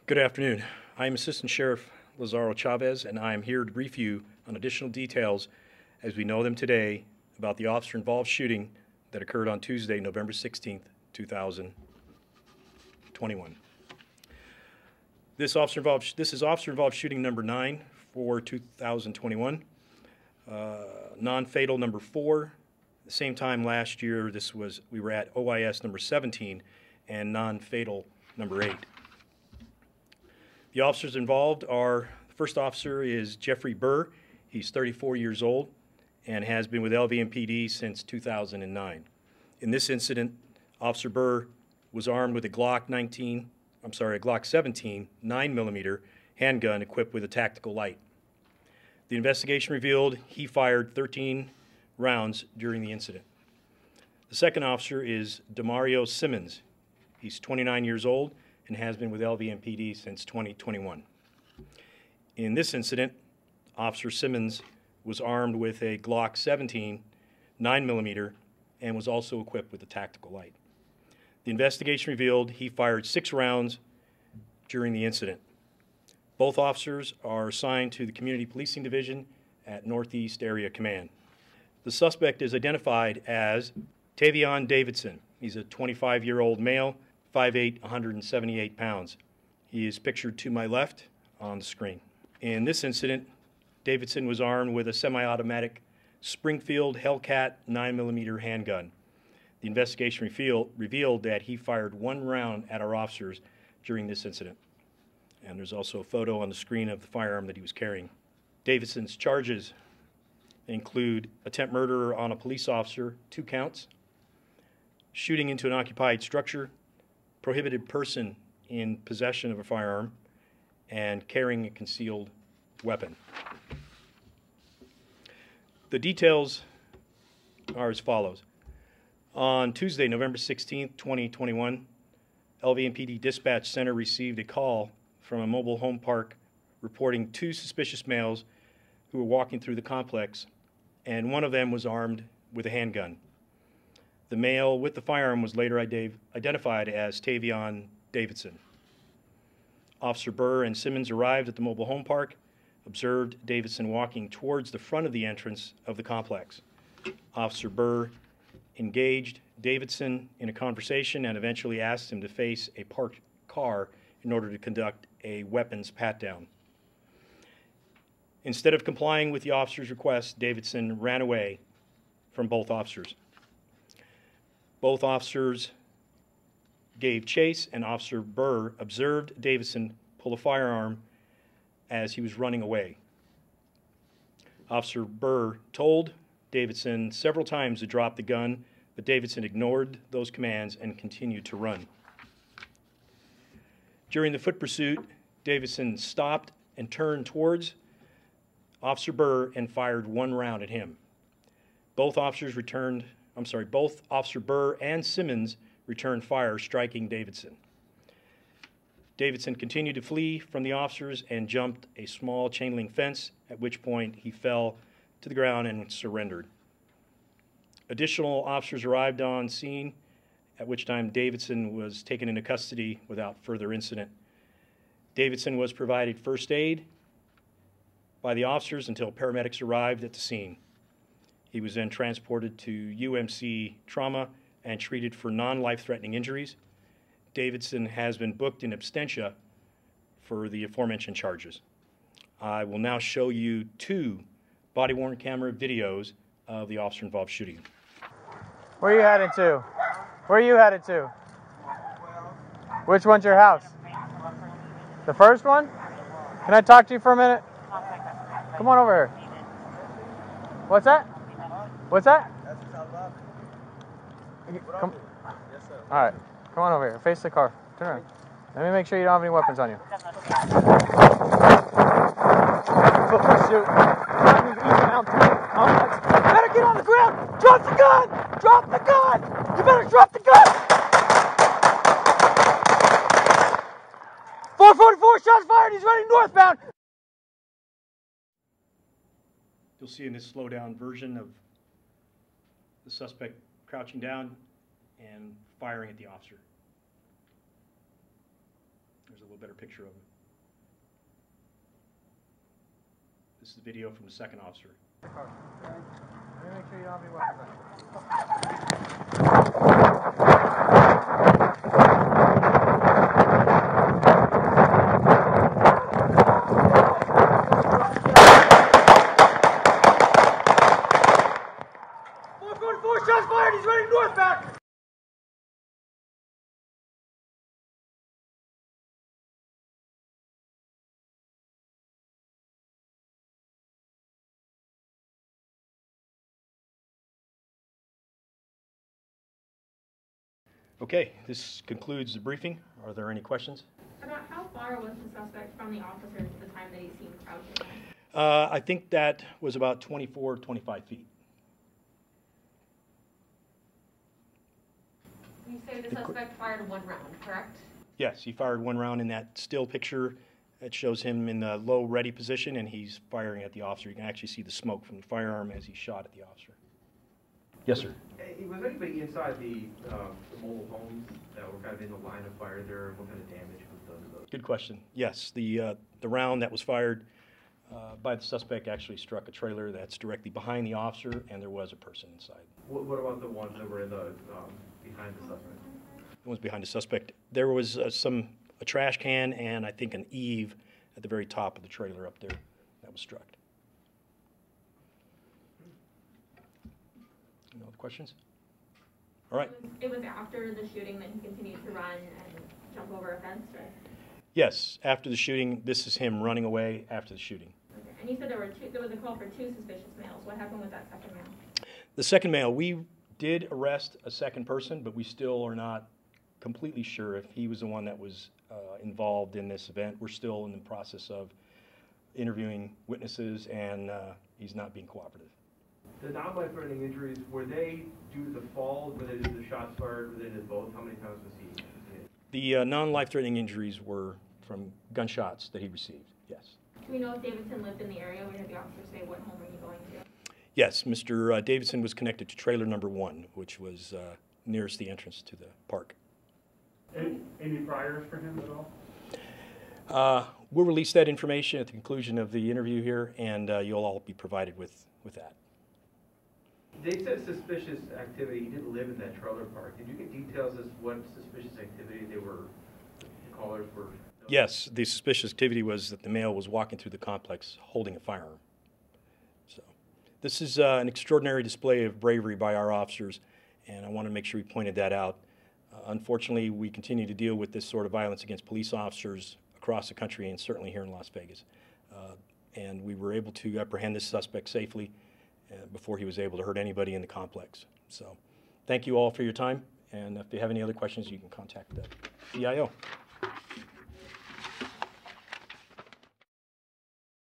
Good afternoon. I am Assistant Sheriff Lazaro Chavez, and I am here to brief you on additional details as we know them today about the officer-involved shooting that occurred on Tuesday, November 16th, 2021. This is officer-involved shooting number 9 for 2021. Non-fatal number 4. The same time last year, we were at OIS number 17 and non-fatal number 8. The officers involved are, the first officer is Jeffrey Burr. He's 34 years old and has been with LVMPD since 2009. In this incident, Officer Burr was armed with a Glock 17 9mm handgun equipped with a tactical light. The investigation revealed he fired 13 rounds during the incident. The second officer is Demario Simmons. He's 29 years old and has been with LVMPD since 2021. In this incident, Officer Simmons was armed with a Glock 17 9mm and was also equipped with a tactical light. The investigation revealed he fired 6 rounds during the incident. Both officers are assigned to the Community Policing Division at Northeast Area Command. The suspect is identified as Taveon Davidson. He's a 25-year-old male, 5'8", 178 pounds. He is pictured to my left on the screen. In this incident, Davidson was armed with a semi-automatic Springfield Hellcat 9mm handgun. The investigation revealed that he fired 1 round at our officers during this incident. And there's also a photo on the screen of the firearm that he was carrying. Davidson's charges include attempt murder on a police officer, 2 counts, shooting into an occupied structure, prohibited person in possession of a firearm, and carrying a concealed weapon. The details are as follows. On Tuesday, November 16, 2021, LVMPD Dispatch Center received a call from a mobile home park reporting 2 suspicious males who were walking through the complex, and one of them was armed with a handgun. The male with the firearm was later identified as Taveon Davidson. Officer Burr and Simmons arrived at the mobile home park, observed Davidson walking towards the front of the entrance of the complex. Officer Burr engaged Davidson in a conversation and eventually asked him to face a parked car in order to conduct a weapons pat-down. Instead of complying with the officer's request, Davidson ran away from both officers. Both officers gave chase, and Officer Burr observed Davidson pull a firearm as he was running away. Officer Burr told Davidson several times to drop the gun, but Davidson ignored those commands and continued to run. During the foot pursuit, Davidson stopped and turned towards Officer Burr and fired 1 round at him. Both Officer Burr and Simmons returned fire, striking Davidson. Davidson continued to flee from the officers and jumped a small chain link fence, at which point he fell to the ground and surrendered. Additional officers arrived on scene, at which time Davidson was taken into custody without further incident. Davidson was provided first aid by the officers until paramedics arrived at the scene. He was then transported to UMC Trauma and treated for non-life-threatening injuries. Davidson has been booked in absentia for the aforementioned charges. I will now show you 2 body-worn camera videos of the officer-involved shooting. Where are you headed to? Where are you headed to? Which one's your house? The first one? Can I talk to you for a minute? Come on over here. What's that? What's that? Come. All right. Come on over here. Face the car. Turn around. Let me make sure you don't have any weapons on you. You better get on the ground. Drop the gun. Drop the gun. You better drop the gun. 444 shots fired. He's running northbound. You'll see in this slow-down version of the suspect crouching down and firing at the officer. There's a little better picture of him. This is the video from the second officer. Let me make sure you don't have any weapons. 4 shots fired, he's running northbound! Okay, this concludes the briefing. Are there any questions? About how far was the suspect from the officers at the time that he seemed crouching? I think that was about 24, 25 feet. You say the suspect fired 1 round, correct? Yes, he fired 1 round in that still picture. It shows him in the low ready position, and he's firing at the officer. You can actually see the smoke from the firearm as he shot at the officer. Yes, sir. Was anybody inside the mobile homes that were kind of in the line of fire there? What kind of damage was done to those? Good question. Yes, the round that was fired by the suspect actually struck a trailer that's directly behind the officer, and there was a person inside. What about the ones that were in the behind the suspect? The ones behind the suspect, there was a trash can and I think an eave at the very top of the trailer up there that was struck. Any other questions? All right. It was after the shooting that he continued to run and jump over a fence, right? Yes, after the shooting. This is him running away after the shooting. Okay. And you said there was a call for 2 suspicious males. What happened with that second male? The second male, we did arrest a second person, but we still are not completely sure if he was the one that was involved in this event. We're still in the process of interviewing witnesses, and he's not being cooperative. The non-life-threatening injuries, were they due to the fall? Were they due to the shots fired? Were they due to both? How many times was he hit? The non-life-threatening injuries were from gunshots that he received, yes. Do we know if Davidson lived in the area? We heard the officer say, what home are you going to? Yes, Mr. Davidson was connected to trailer number 1, which was nearest the entrance to the park. Any priors for him at all? We'll release that information at the conclusion of the interview here, and you'll all be provided with that. They said suspicious activity. He didn't live in that trailer park. Did you get details as what suspicious activity the callers were? Yes, the suspicious activity was that the male was walking through the complex holding a firearm. So this is an extraordinary display of bravery by our officers, and I want to make sure we pointed that out. Unfortunately, we continue to deal with this sort of violence against police officers across the country and certainly here in Las Vegas. And we were able to apprehend this suspect safely before he was able to hurt anybody in the complex. So thank you all for your time, and if you have any other questions, you can contact the CIO.